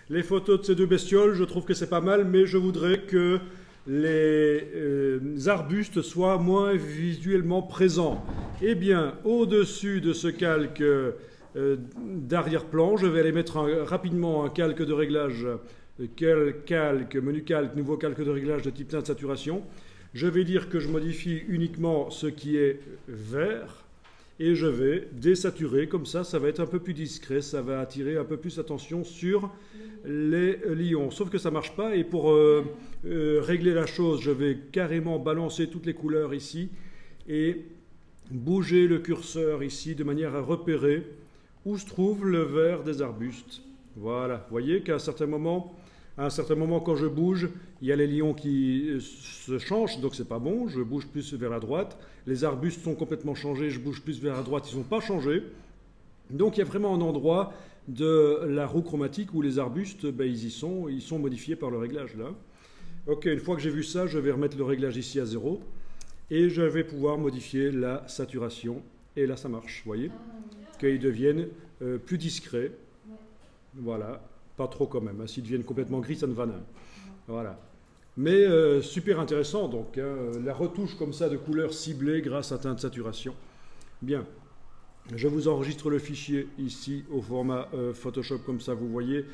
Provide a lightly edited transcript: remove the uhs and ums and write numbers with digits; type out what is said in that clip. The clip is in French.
les photos de ces deux bestioles, je trouve que c'est pas mal, mais je voudrais que les arbustes soient moins visuellement présents. Eh bien, au-dessus de ce calque d'arrière-plan, je vais aller mettre rapidement un calque de réglage, menu calque, nouveau calque de réglage de type teinte de saturation. Je vais dire que je modifie uniquement ce qui est vert. Et je vais désaturer, comme ça va être un peu plus discret, ça va attirer un peu plus l'attention sur les lions. Sauf que ça ne marche pas, et pour régler la chose, je vais carrément balancer toutes les couleurs ici, et bouger le curseur ici, de manière à repérer où se trouve le vert des arbustes. Voilà, vous voyez qu'à un certain moment, quand je bouge, il y a les lions qui se changent, donc c'est pas bon, je bouge plus vers la droite. Les arbustes sont complètement changés, je bouge plus vers la droite, ils ne sont pas changés. Donc il y a vraiment un endroit de la roue chromatique où les arbustes, ils sont modifiés par le réglage là. Ok, une fois que j'ai vu ça, je vais remettre le réglage ici à 0 et je vais pouvoir modifier la saturation. Et là ça marche, vous voyez, qu'ils deviennent plus discrets. Voilà. Pas trop quand même, hein. S'ils deviennent complètement gris, ça ne va pas. Voilà. Mais super intéressant, donc, la retouche comme ça de couleurs ciblées grâce à teinte saturation. Bien, je vous enregistre le fichier ici au format Photoshop, comme ça vous voyez.